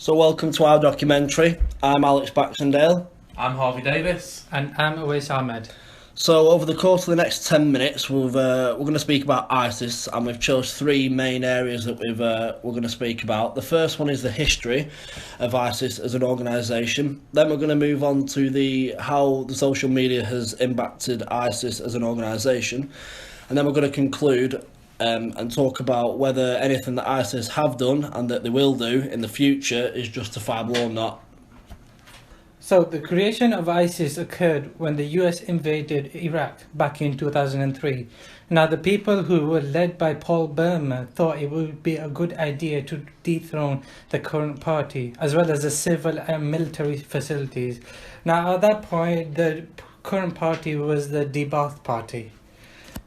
So welcome to our documentary. I'm Alex Baxendale. I'm Harvey Davis. And I'm Awais Ahmed. So over the course of the next 10 minutes, we're going to speak about ISIS, and we've chose three main areas that we're going to speak about. The first one is the history of ISIS as an organisation. Then we're going to move on to how the social media has impacted ISIS as an organisation. And then we're going to conclude and talk about whether anything that ISIS have done and that they will do in the future is justifiable or not. So the creation of ISIS occurred when the US invaded Iraq back in 2003. Now the people who were led by Paul Burma thought it would be a good idea to dethrone the current party as well as the civil and military facilities. Now at that point the current party was the Ba'ath Party.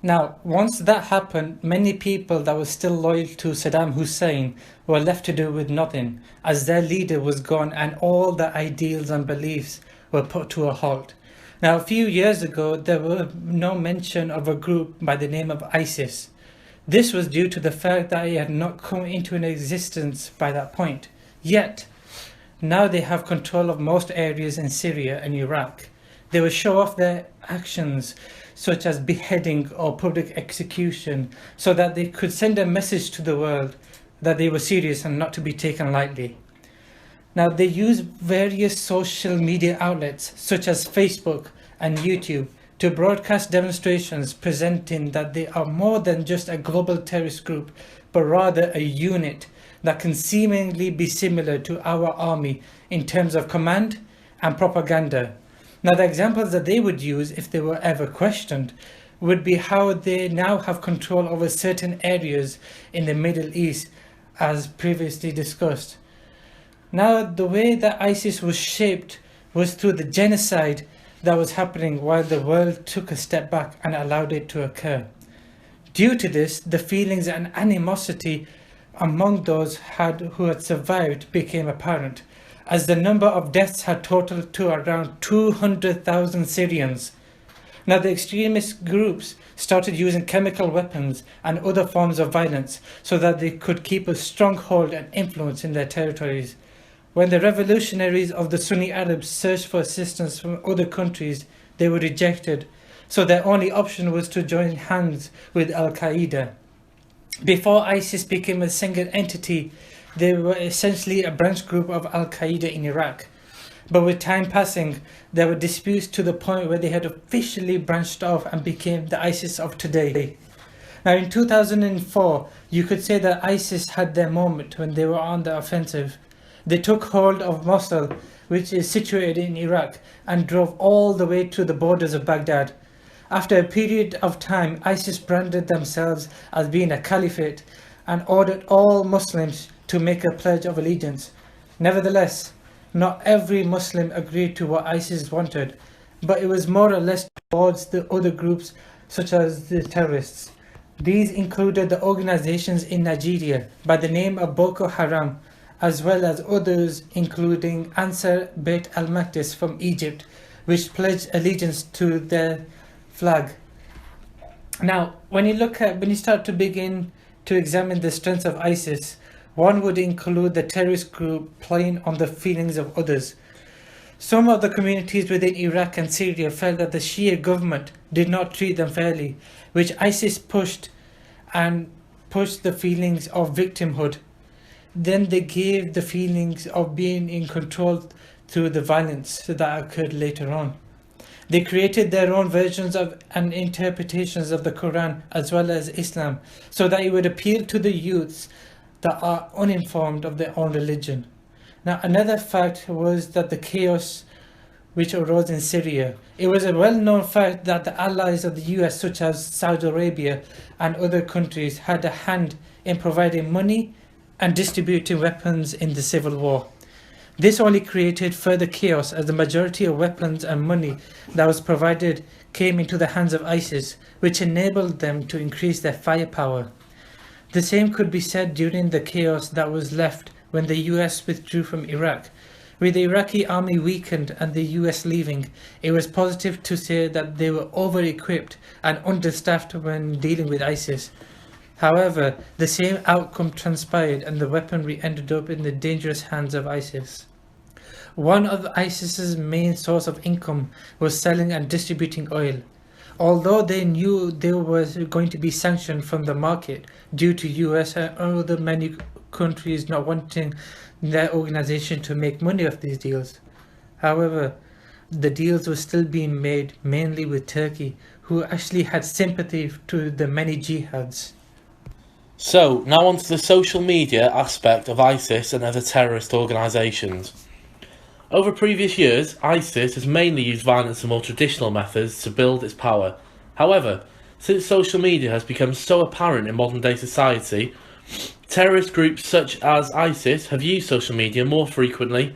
Now, once that happened, many people that were still loyal to Saddam Hussein were left to do with nothing, as their leader was gone and all the ideals and beliefs were put to a halt. Now, a few years ago, there was no mention of a group by the name of ISIS. This was due to the fact that it had not come into existence by that point. Yet, now they have control of most areas in Syria and Iraq. They will show off their actions, such as beheading or public execution, so that they could send a message to the world that they were serious and not to be taken lightly. Now they use various social media outlets such as Facebook and YouTube to broadcast demonstrations presenting that they are more than just a global terrorist group, but rather a unit that can seemingly be similar to our army in terms of command and propaganda. Now the examples that they would use, if they were ever questioned, would be how they now have control over certain areas in the Middle East, as previously discussed. Now the way that ISIS was shaped was through the genocide that was happening while the world took a step back and allowed it to occur. Due to this, the feelings and animosity among those who had survived became apparent, as the number of deaths had totaled to around 200,000 Syrians. Now the extremist groups started using chemical weapons and other forms of violence so that they could keep a stronghold and influence in their territories. When the revolutionaries of the Sunni Arabs searched for assistance from other countries, they were rejected, so their only option was to join hands with Al-Qaeda. Before ISIS became a single entity, they were essentially a branch group of Al-Qaeda in Iraq. But with time passing, there were disputes to the point where they had officially branched off and became the ISIS of today. Now in 2004, you could say that ISIS had their moment when they were on the offensive. They took hold of Mosul, which is situated in Iraq, and drove all the way to the borders of Baghdad. After a period of time, ISIS branded themselves as being a caliphate and ordered all Muslims to make a pledge of allegiance. Nevertheless, not every Muslim agreed to what ISIS wanted, but it was more or less towards the other groups such as the terrorists. These included the organizations in Nigeria by the name of Boko Haram, as well as others including Ansar Bait al-Maqdis from Egypt, which pledged allegiance to their flag. Now, when you start to begin to examine the strengths of ISIS, one would include the terrorist group playing on the feelings of others. Some of the communities within Iraq and Syria felt that the Shia government did not treat them fairly, which ISIS pushed the feelings of victimhood. Then they gave the feelings of being in control through the violence that occurred later on. They created their own versions of and interpretations of the Quran as well as Islam, so that it would appeal to the youths that are uninformed of their own religion. Now another fact was that the chaos which arose in Syria. It was a well-known fact that the allies of the US, such as Saudi Arabia and other countries, had a hand in providing money and distributing weapons in the civil war. This only created further chaos, as the majority of weapons and money that was provided came into the hands of ISIS, which enabled them to increase their firepower. The same could be said during the chaos that was left when the US withdrew from Iraq. With the Iraqi army weakened and the US leaving, it was positive to say that they were over-equipped and understaffed when dealing with ISIS. However, the same outcome transpired and the weaponry ended up in the dangerous hands of ISIS. One of ISIS's main source of income was selling and distributing oil. Although they knew they were going to be sanctioned from the market due to US and other many countries not wanting their organization to make money off these deals. However, the deals were still being made mainly with Turkey, who actually had sympathy to the many jihads. So, now on to the social media aspect of ISIS and other terrorist organisations. Over previous years, ISIS has mainly used violence and more traditional methods to build its power. However, since social media has become so apparent in modern day society, terrorist groups such as ISIS have used social media more frequently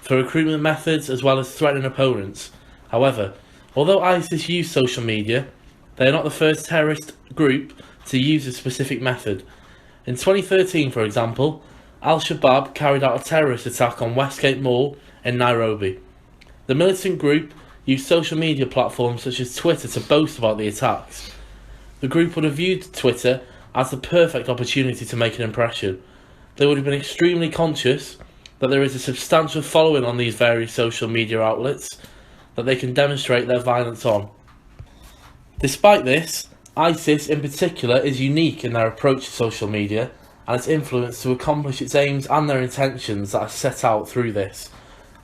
for recruitment methods as well as threatening opponents. However, although ISIS use social media, they are not the first terrorist group to use a specific method. In 2013, for example, Al-Shabaab carried out a terrorist attack on Westgate Mall in Nairobi. The militant group used social media platforms such as Twitter to boast about the attacks. The group would have viewed Twitter as the perfect opportunity to make an impression. They would have been extremely conscious that there is a substantial following on these various social media outlets that they can demonstrate their violence on. Despite this, ISIS in particular is unique in their approach to social media and its influence to accomplish its aims and their intentions that are set out through this.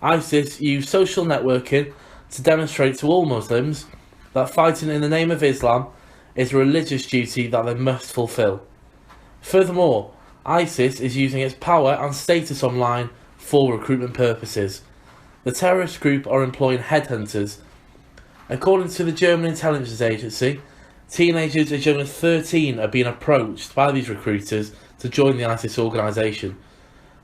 ISIS use social networking to demonstrate to all Muslims that fighting in the name of Islam is a religious duty that they must fulfill. Furthermore, ISIS is using its power and status online for recruitment purposes. The terrorist group are employing headhunters. According to the German intelligence agency, teenagers as young as 13 are being approached by these recruiters to join the ISIS organisation.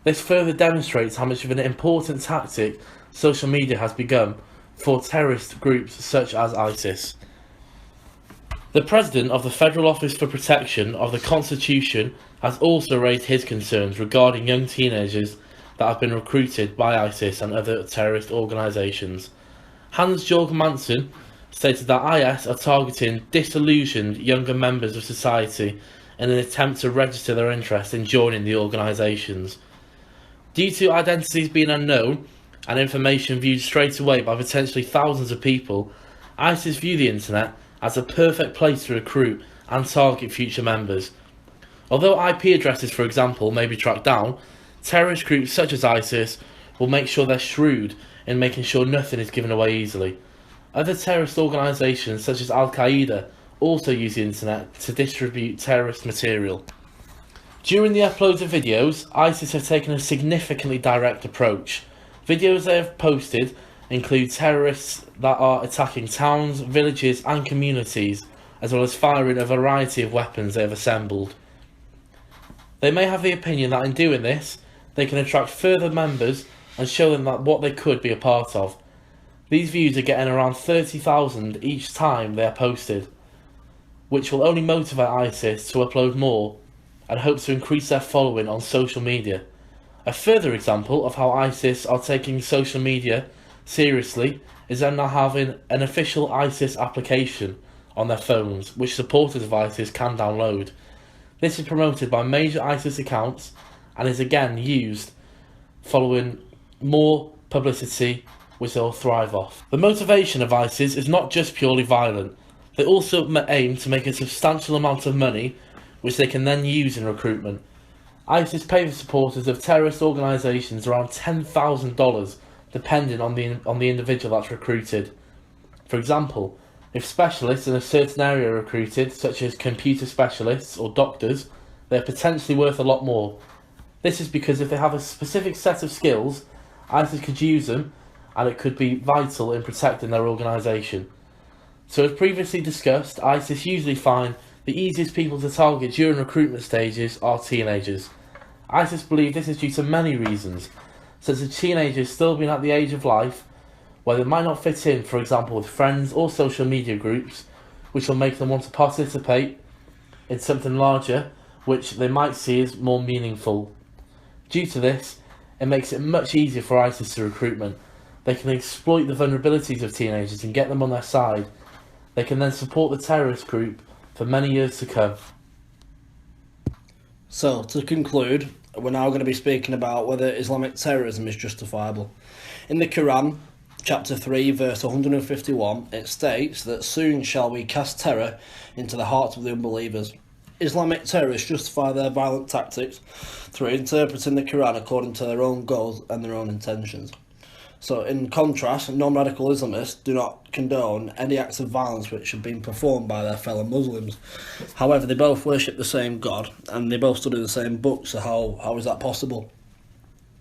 This further demonstrates how much of an important tactic social media has become for terrorist groups such as ISIS. The President of the Federal Office for Protection of the Constitution has also raised his concerns regarding young teenagers that have been recruited by ISIS and other terrorist organisations. Hans-Georg Manson stated that IS are targeting disillusioned younger members of society in an attempt to register their interest in joining the organisations. Due to identities being unknown and information viewed straight away by potentially thousands of people, ISIS view the internet as a perfect place to recruit and target future members. Although IP addresses, for example, may be tracked down, terrorist groups such as ISIS will make sure they're shrewd in making sure nothing is given away easily. Other terrorist organisations such as Al-Qaeda also use the internet to distribute terrorist material. During the uploads of videos, ISIS have taken a significantly direct approach. Videos they have posted include terrorists that are attacking towns, villages and communities, as well as firing a variety of weapons they have assembled. They may have the opinion that in doing this, they can attract further members and show them that what they could be a part of. These views are getting around 30,000 each time they are posted, which will only motivate ISIS to upload more and hope to increase their following on social media. A further example of how ISIS are taking social media seriously is them now having an official ISIS application on their phones, which supporters of ISIS can download. This is promoted by major ISIS accounts and is again used following more publicity which they'll thrive off. The motivation of ISIS is not just purely violent. They also aim to make a substantial amount of money which they can then use in recruitment. ISIS pay the supporters of terrorist organisations around $10,000 depending on the individual that's recruited. For example, if specialists in a certain area are recruited, such as computer specialists or doctors, they are potentially worth a lot more. This is because if they have a specific set of skills, ISIS could use them and it could be vital in protecting their organisation. So as previously discussed, ISIS usually find the easiest people to target during recruitment stages are teenagers. ISIS believe this is due to many reasons, such as teenagers still being at the age of life where they might not fit in, for example with friends or social media groups, which will make them want to participate in something larger, which they might see as more meaningful. Due to this, it makes it much easier for ISIS to recruitment. They can exploit the vulnerabilities of teenagers and get them on their side. They can then support the terrorist group for many years to come. So, to conclude, we're now going to be speaking about whether Islamic terrorism is justifiable. In the Quran, chapter 3, verse 151, it states that soon shall we cast terror into the hearts of the unbelievers. Islamic terrorists justify their violent tactics through interpreting the Quran according to their own goals and their own intentions. So, in contrast, non-radical Islamists do not condone any acts of violence which have been performed by their fellow Muslims. However, they both worship the same God and they both study the same book, so how is that possible?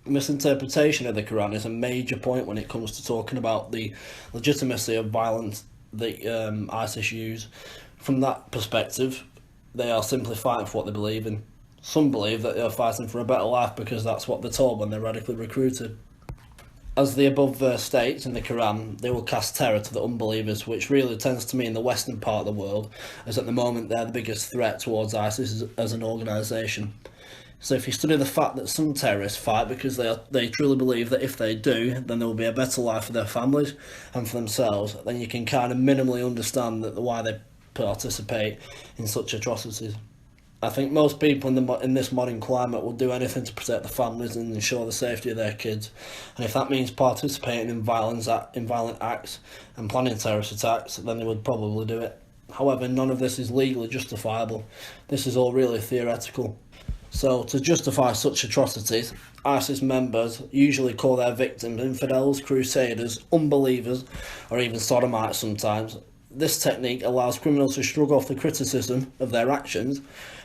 Misinterpretation of the Quran is a major point when it comes to talking about the legitimacy of violence that ISIS use. From that perspective, they are simply fighting for what they believe in. Some believe that they are fighting for a better life because that's what they're told when they're radically recruited. As the above verse states in the Quran, they will cast terror to the unbelievers, which really tends to mean the western part of the world, as at the moment they're the biggest threat towards ISIS as an organisation. So if you study the fact that some terrorists fight because they truly believe that if they do, then there will be a better life for their families and for themselves, then you can kind of minimally understand why they participate in such atrocities. I think most people in this modern climate will do anything to protect their families and ensure the safety of their kids. And if that means participating in violent acts and planning terrorist attacks, then they would probably do it. However, none of this is legally justifiable. This is all really theoretical. So, to justify such atrocities, ISIS members usually call their victims infidels, crusaders, unbelievers, or even sodomites sometimes. This technique allows criminals to shrug off the criticism of their actions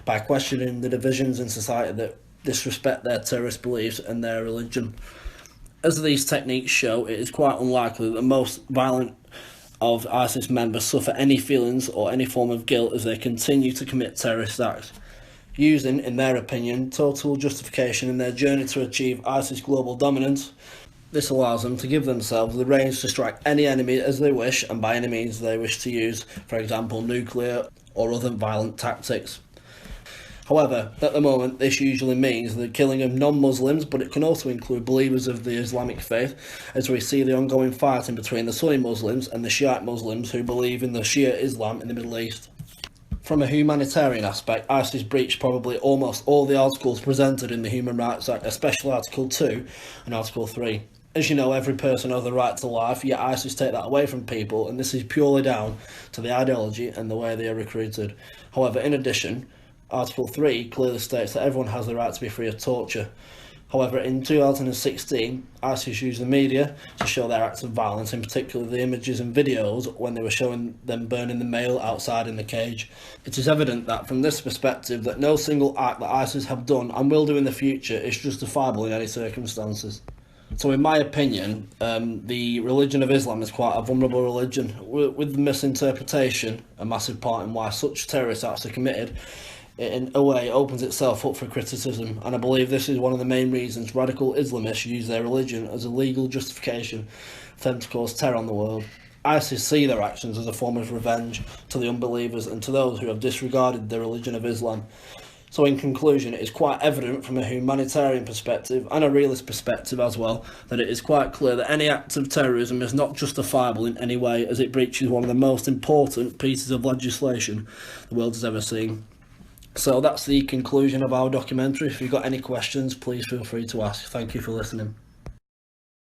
by questioning the divisions in society that disrespect their terrorist beliefs and their religion. As these techniques show, it is quite unlikely that the most violent of ISIS members suffer any feelings or any form of guilt as they continue to commit terrorist acts, using, in their opinion, total justification in their journey to achieve ISIS global dominance. This allows them to give themselves the range to strike any enemy as they wish and by any means they wish to use, for example, nuclear or other violent tactics. However, at the moment, this usually means the killing of non-Muslims, but it can also include believers of the Islamic faith, as we see the ongoing fighting between the Sunni Muslims and the Shiite Muslims who believe in the Shia Islam in the Middle East. From a humanitarian aspect, ISIS breached probably almost all the articles presented in the Human Rights Act, especially Article 2 and Article 3. As you know, every person has the right to life, yet ISIS take that away from people, and this is purely down to the ideology and the way they are recruited. However, in addition, Article 3 clearly states that everyone has the right to be free of torture. However, in 2016, ISIS used the media to show their acts of violence, in particular the images and videos when they were showing them burning the male outside in the cage. It is evident that from this perspective that no single act that ISIS have done and will do in the future is justifiable in any circumstances. So in my opinion, the religion of Islam is quite a vulnerable religion. With the misinterpretation, a massive part in why such terrorist acts are committed, it in a way opens itself up for criticism, and I believe this is one of the main reasons radical Islamists use their religion as a legal justification for them to cause terror on the world. ISIS see their actions as a form of revenge to the unbelievers and to those who have disregarded the religion of Islam. So in conclusion, it is quite evident from a humanitarian perspective and a realist perspective as well that it is quite clear that any act of terrorism is not justifiable in any way, as it breaches one of the most important pieces of legislation the world has ever seen. So that's the conclusion of our documentary. If you've got any questions, please feel free to ask. Thank you for listening.